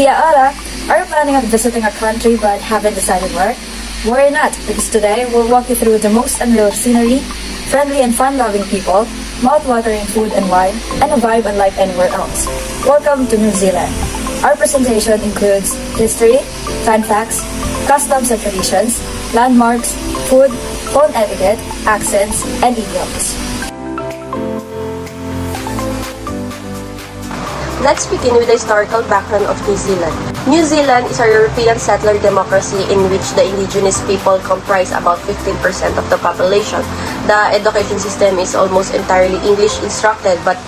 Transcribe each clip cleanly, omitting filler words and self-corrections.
Kia ora! Are you planning on visiting a country but haven't decided where? Worry not, because today we'll walk you through the most unreal scenery, friendly and fun-loving people, mouth-watering food and wine, and a vibe unlike anywhere else. Welcome to New Zealand. Our presentation includes history, fun facts, customs and traditions, landmarks, food, phone etiquette, accents, and idioms. Let's begin with the historical background of New Zealand. New Zealand is a European settler democracy in which the indigenous people comprise about 15% of the population. The education system is almost entirely English instructed but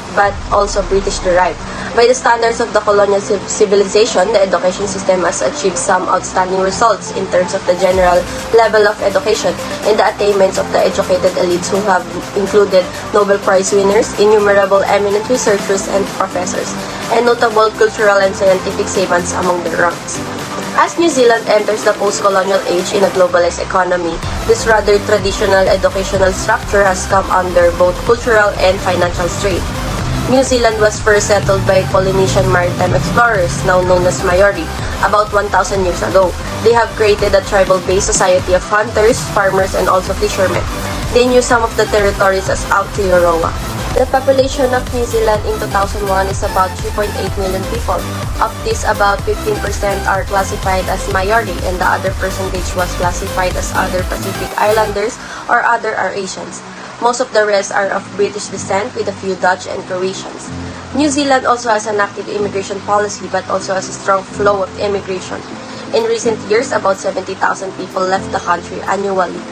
also British derived. By the standards of the colonial civilization, the education system has achieved some outstanding results in terms of the general level of education and the attainments of the educated elites who have included Nobel Prize winners, innumerable eminent researchers and professors, and notable cultural and scientific savants among their ranks. As New Zealand enters the post-colonial age in a globalized economy, this rather traditional educational structure has come under both cultural and financial strain. New Zealand was first settled by Polynesian maritime explorers, now known as Maori, about 1,000 years ago. They have created a tribal-based society of hunters, farmers, and also fishermen. They knew some of the territories as Aotearoa. The population of New Zealand in 2001 is about 3.8 million people. Of this, about 15% are classified as Maori, and the other percentage was classified as other Pacific Islanders or other are Asians. Most of the rest are of British descent with a few Dutch and Croatians. New Zealand also has an active immigration policy but also has a strong flow of immigration. In recent years, about 70,000 people left the country annually,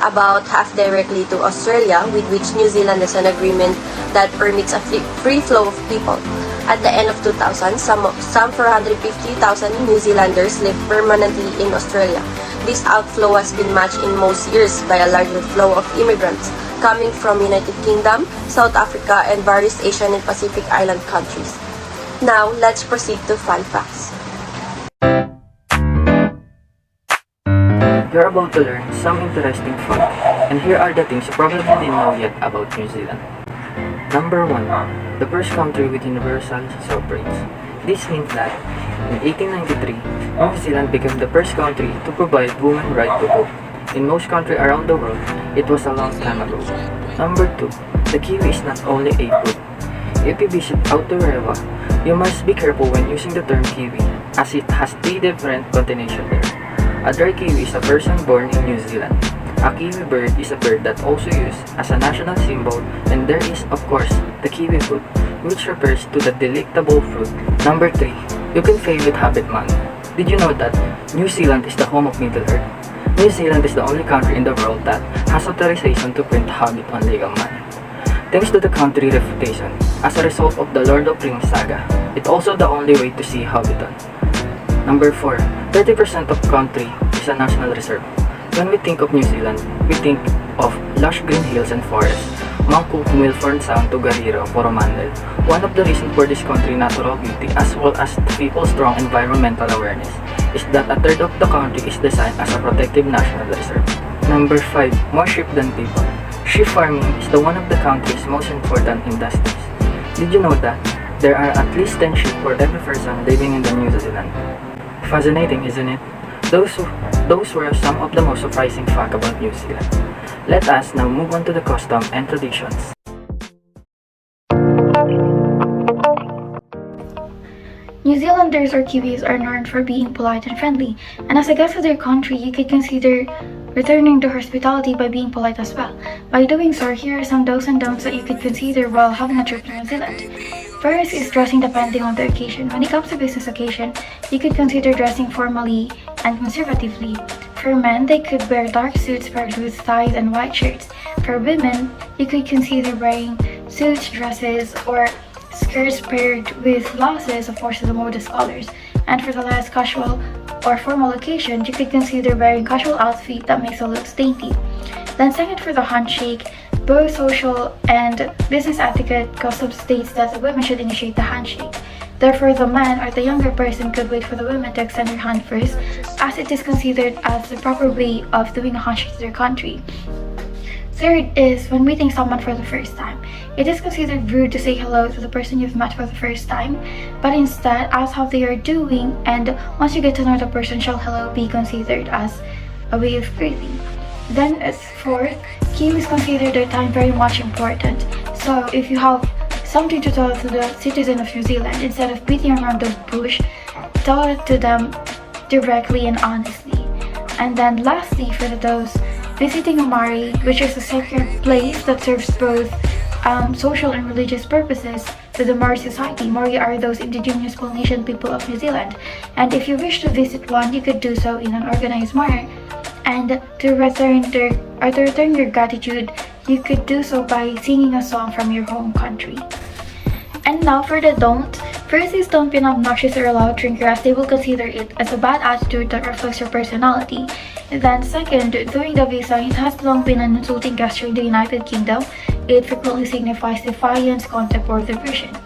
about half directly to Australia, with which New Zealand has an agreement that permits a free flow of people. At the end of 2000, some 450,000 New Zealanders live permanently in Australia. This outflow has been matched in most years by a larger flow of immigrants coming from United Kingdom, South Africa, and various Asian and Pacific Island countries. Now, let's proceed to fun facts. You're about to learn some interesting facts, and here are the things you probably didn't know yet about New Zealand. Number 1. The first country with universal suffrage. This means that in 1893, New Zealand became the first country to provide women right to vote. In most countries around the world, it was a long time ago. Number 2. The kiwi is not only a fruit. If you visit Aotearoa, you must be careful when using the term kiwi, as it has 3 different connotations there. A dry kiwi is a person born in New Zealand. A kiwi bird is a bird that also used as a national symbol, and there is, of course, the kiwi fruit, which refers to the delectable fruit. Number 3. You can pay with habit money. Did you know that New Zealand is the home of Middle Earth? New Zealand is the only country in the world that has authorization to print habit on legal money. Thanks to the country reputation, as a result of the Lord of Rings saga, it's also the only way to see Hobbiton. Number 4. 30% of country is a national reserve. When we think of New Zealand, we think of lush green hills and forests, Mount Cook, Milford Sound to Garira, Coromandel. One of the reasons for this country's natural beauty, as well as people's strong environmental awareness, is that a third of the country is designed as a protected national reserve. Number 5. More sheep than people. Sheep farming is one of the country's most important industries. Did you know that there are at least 10 sheep for every person living in the New Zealand? Fascinating, isn't it? Those were some of the most surprising facts about New Zealand. Let us now move on to the custom and traditions. New Zealanders or Kiwis are known for being polite and friendly, and as a guest of their country, you could consider returning to hospitality by being polite as well. By doing so, here are some do's and don'ts that you could consider while having a trip to New Zealand. First is dressing depending on the occasion. When it comes to business occasion, you could consider dressing formally and conservatively. For men, they could wear dark suits paired with ties and white shirts. For women, you could consider wearing suits, dresses, or skirts paired with blouses, of course, the modest colors. And for the last casual or formal occasion, you could consider wearing casual outfit that makes it look dainty. Then second, for the handshake, both social and business etiquette custom states that the women should initiate the handshake. Therefore, the man or the younger person could wait for the woman to extend her hand first, as it is considered as the proper way of doing a handshake to their country. Third is when meeting someone for the first time. It is considered rude to say hello to the person you've met for the first time, but instead ask how they are doing, and once you get to know the person, shall hello be considered as a way of greeting. Then as fourth, Kiwis consider their time very much important. So if you have something to tell to the citizen of New Zealand, instead of beating around the bush, tell it to them directly and honestly. And then lastly, for those visiting a Mari, which is a sacred place that serves both social and religious purposes to the Mari society. Mari are those indigenous Polynesian people of New Zealand, and if you wish to visit one, you could do so in an organized manner. And to return your gratitude, you could do so by singing a song from your home country. And now for the don't. First is don't be an obnoxious or a loud drinker, as they will consider it as a bad attitude that reflects your personality. And then second, during the visa, it has long been an insulting gesture in the United Kingdom. It frequently signifies defiance, contempt, or diversion.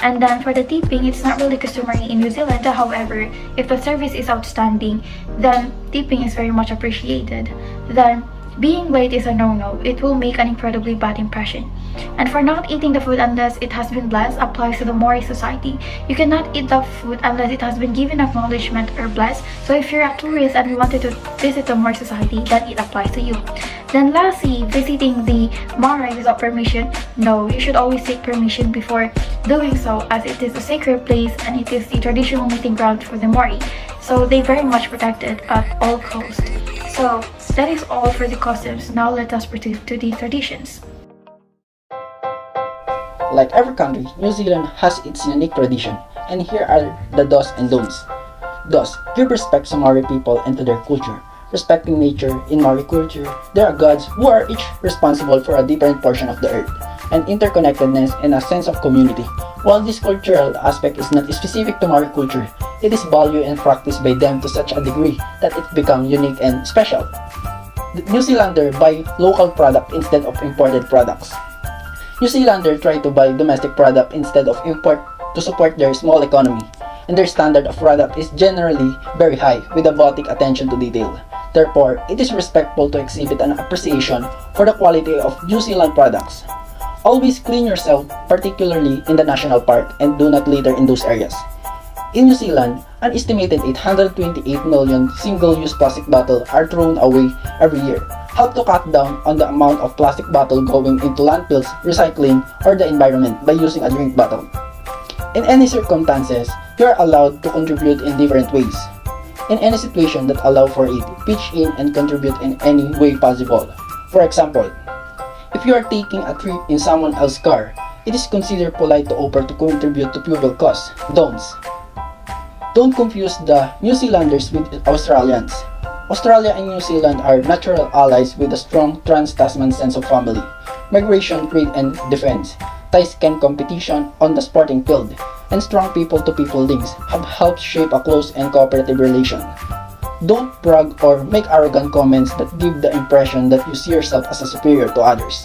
And then for the tipping, it's not really customary in New Zealand. However, if the service is outstanding, then tipping is very much appreciated. Then being late is a no-no. It will make an incredibly bad impression. And for not eating the food unless it has been blessed applies to the Mori society. You cannot eat the food unless it has been given acknowledgement or blessed. So if you're a tourist and you wanted to visit the Mori society, then it applies to you. Then lastly, visiting the Mari without permission. No, you should always take permission before doing so, as it is a sacred place and it is the traditional meeting ground for the Mori. So they very much protect it at all costs. So that is all for the customs. Now let us proceed to the traditions. Like every country, New Zealand has its unique tradition, and here are the do's and don'ts. Do's: give respect to Maori people and to their culture. Respecting nature, in Maori culture, there are gods who are each responsible for a different portion of the earth, and interconnectedness and a sense of community. While this cultural aspect is not specific to Maori culture, it is valued and practiced by them to such a degree that it becomes unique and special. The New Zealander buy local product instead of imported products. New Zealander try to buy domestic product instead of import to support their small economy, and their standard of product is generally very high with a devoted attention to detail. Therefore, it is respectful to exhibit an appreciation for the quality of New Zealand products. Always clean yourself, particularly in the national park, and do not litter in those areas. In New Zealand, an estimated 828 million single-use plastic bottles are thrown away every year. Help to cut down on the amount of plastic bottle going into landfills, recycling, or the environment by using a drink bottle. In any circumstances, you are allowed to contribute in different ways. In any situation that allow for it, pitch in and contribute in any way possible. For example, if you are taking a trip in someone else's car, it is considered polite to offer to contribute to fuel costs. Don'ts: don't confuse the New Zealanders with Australians. Australia and New Zealand are natural allies with a strong trans-Tasman sense of family, migration, trade, and defense. Ties can competition on the sporting field, and strong people-to-people links have helped shape a close and cooperative relation. Don't brag or make arrogant comments that give the impression that you see yourself as a superior to others.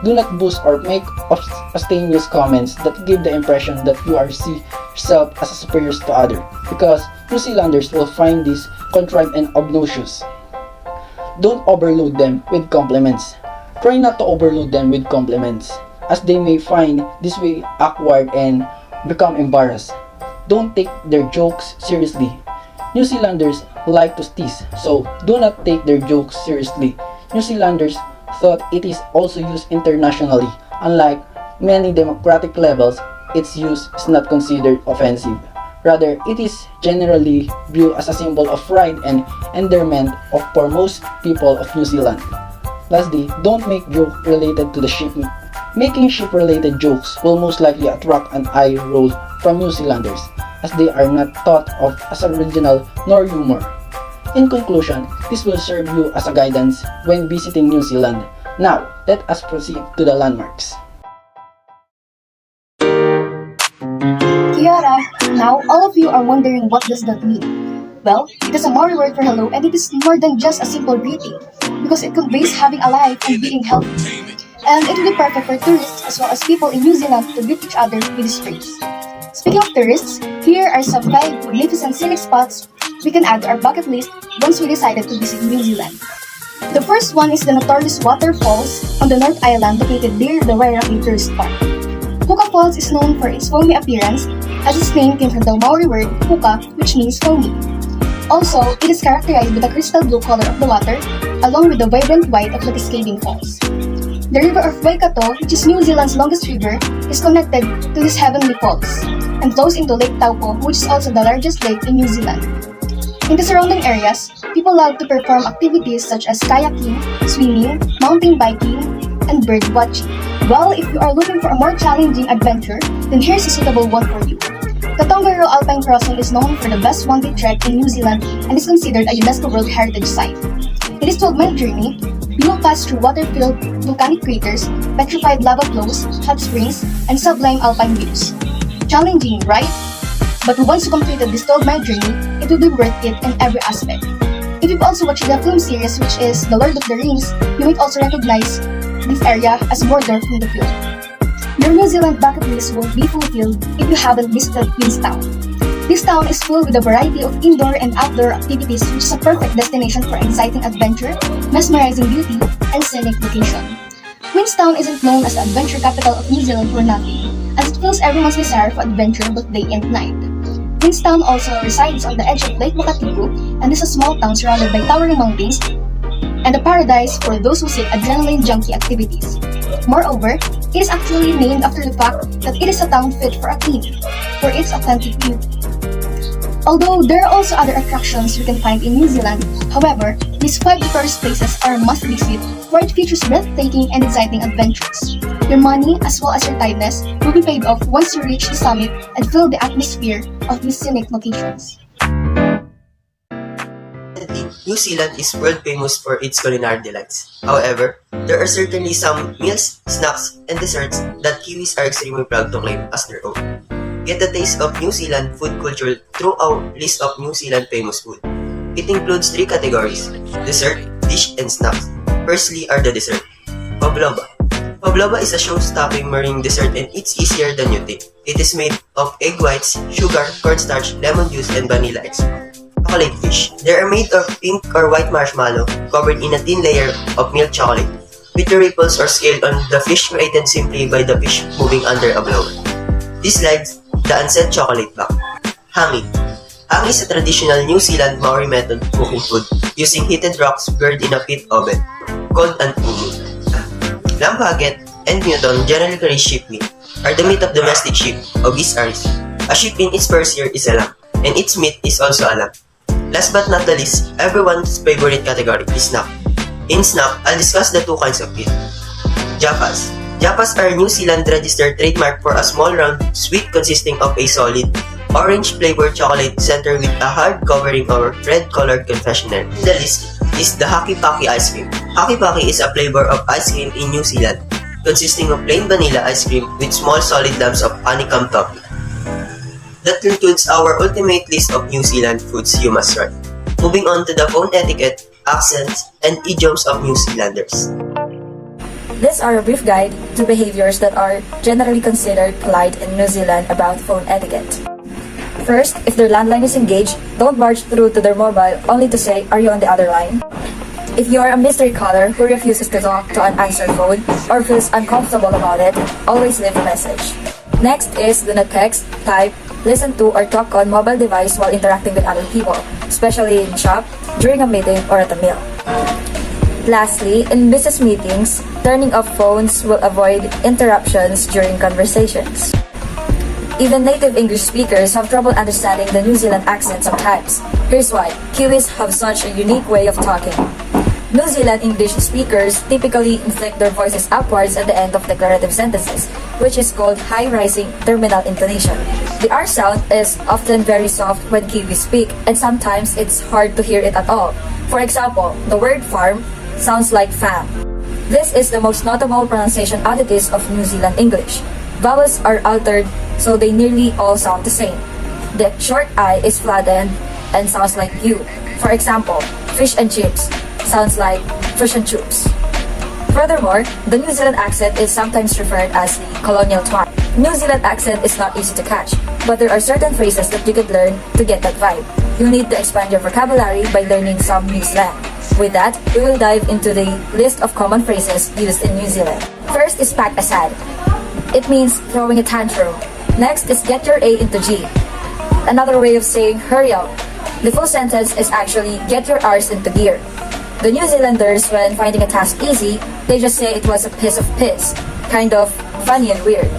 Do not boast or make obscene comments that give the impression that you are see yourself as a superior to others, because New Zealanders will find this contrived and obnoxious. Don't overload them with compliments. Try not to overload them with compliments, as they may find this way awkward and become embarrassed. Don't take their jokes seriously. New Zealanders like to tease, so do not take their jokes seriously. New Zealanders thought it is also used internationally. Unlike many democratic levels, its use is not considered offensive. Rather, it is generally viewed as a symbol of pride and endearment for most people of New Zealand. Lastly, don't make jokes related to the ship. Making ship-related jokes will most likely attract an eye roll from New Zealanders, as they are not thought of as original nor humor. In conclusion, this will serve you as a guidance when visiting New Zealand. Now, let us proceed to the landmarks. Kia ora. Now, all of you are wondering what does that mean? Well, it is a Maori word for hello, and it is more than just a simple greeting, because it conveys having a life and being healthy. And it will be perfect for tourists as well as people in New Zealand to greet each other with this phrase. Speaking of tourists, here are some 5 magnificent scenic spots we can add to our bucket list once we decided to visit New Zealand. The first one is the notorious waterfalls on the North Island located near the Wairaki Tourist Park. Hookah Falls is known for its foamy appearance, as its name came from the Maori word hookah, which means foamy. Also, it is characterized by the crystal blue color of the water, along with the vibrant white of the cascading falls. The river of Waikato, which is New Zealand's longest river, is connected to these heavenly falls and flows into Lake Taupo, which is also the largest lake in New Zealand. In the surrounding areas, people love to perform activities such as kayaking, swimming, mountain biking, and bird watching. Well, if you are looking for a more challenging adventure, then here's a suitable one for you. The Tongariro Alpine Crossing is known for the best one-day trek in New Zealand and is considered a UNESCO World Heritage Site. It is a 12-mile journey. You will pass through water-filled volcanic craters, petrified lava flows, hot springs, and sublime alpine views. Challenging, right? But once you completed this 12-mile journey, it will be worth it in every aspect. If you've also watched the film series, which is The Lord of the Rings, you might also recognize this area as Mordor from the film. Your New Zealand bucket list won't be fulfilled if you haven't visited Queenstown. This town is filled with a variety of indoor and outdoor activities, which is a perfect destination for exciting adventure, mesmerizing beauty, and scenic location. Queenstown isn't known as the adventure capital of New Zealand for nothing, as it fills everyone's desire for adventure both day and night. Queenstown also resides on the edge of Lake Wakatipu and is a small town surrounded by towering mountains and a paradise for those who seek adrenaline junkie activities. Moreover, it is actually named after the fact that it is a town fit for a king, for its authentic beauty. Although there are also other attractions you can find in New Zealand, however, these 5 tourist places are a must-visit, where it features breathtaking and exciting adventures. Your money, as well as your tiredness, will be paid off once you reach the summit and feel the atmosphere of these scenic locations. New Zealand is world famous for its culinary delights. However, there are certainly some meals, snacks, and desserts that Kiwis are extremely proud to claim as their own. Get a taste of New Zealand food culture through our list of New Zealand famous food. It includes 3 categories: dessert, dish, and snacks. Firstly are the dessert. Pavlova. Pavlova is a show-stopping marine dessert and it's easier than you think. It is made of egg whites, sugar, cornstarch, lemon juice, and vanilla extract. Chocolate fish. They are made of pink or white marshmallow covered in a thin layer of milk chocolate, with the ripples or scale on the fish created simply by the fish moving under a blower. This slides the unset chocolate back. Hangi. Hangi is a traditional New Zealand Maori method cooking food using heated rocks burned in a pit oven called an umu. Lamb baguette and mutton, generally curry sheep meat, are the meat of domestic sheep, obese aris. A sheep in its first year is a lamb, and its meat is also a lamb. Last but not the least, everyone's favorite category is snack. In snack, I'll discuss the 2 kinds of it. Japas. Japas are a New Zealand registered trademark for a small round sweet consisting of a solid, orange-flavored chocolate center with a hard covering or red-colored confectionery. The list is the Haki Paki ice cream. Haki Paki is a flavor of ice cream in New Zealand, consisting of plain vanilla ice cream with small solid lumps of honeycomb topping. That concludes our ultimate list of New Zealand foods you must try. Moving on to the phone etiquette, accents, and idioms of New Zealanders. These are a brief guide to behaviors that are generally considered polite in New Zealand about phone etiquette. First, if their landline is engaged, don't barge through to their mobile only to say, "Are you on the other line?" If you are a mystery caller who refuses to talk to an answered phone or feels uncomfortable about it, always leave a message. Next is do not text, type, listen to, or talk on mobile device while interacting with other people, especially in shop, during a meeting, or at a meal. Lastly, in business meetings, turning off phones will avoid interruptions during conversations. Even native English speakers have trouble understanding the New Zealand accent sometimes. Here's why. Kiwis have such a unique way of talking. New Zealand English speakers typically inflect their voices upwards at the end of declarative sentences, which is called high-rising terminal intonation. The R sound is often very soft when Kiwis speak, and sometimes it's hard to hear it at all. For example, the word farm sounds like fam. This is the most notable pronunciation oddities of New Zealand English. Vowels are altered so they nearly all sound the same. The short I is flattened and sounds like U. For example, fish and chips sounds like fish and chips. Furthermore, the New Zealand accent is sometimes referred as the colonial twang. New Zealand accent is not easy to catch, but there are certain phrases that you could learn to get that vibe. You need to expand your vocabulary by learning some new slang. With that, we will dive into the list of common phrases used in New Zealand. First is pack asad. It means throwing a tantrum. Next is get your A into G. Another way of saying hurry up. The full sentence is actually get your R's into gear. The New Zealanders, when finding a task easy, they just say it was a piece of piss. Kind of funny and weird.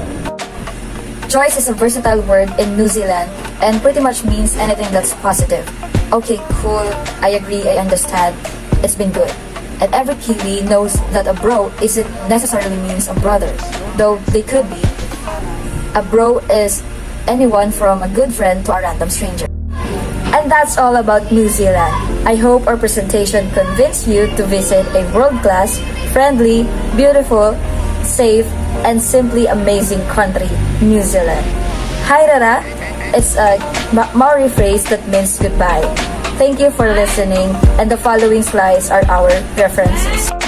Choice is a versatile word in New Zealand and pretty much means anything that's positive. Okay, cool, I agree, I understand. It's been good. And every Kiwi knows that a bro isn't necessarily means a brother, though they could be. A bro is anyone from a good friend to a random stranger. And that's all about New Zealand. I hope our presentation convinced you to visit a world-class, friendly, beautiful, safe, and simply amazing country, New Zealand. Hi Rara, it's a Maori phrase that means goodbye. Thank you for listening, and the following slides are our references.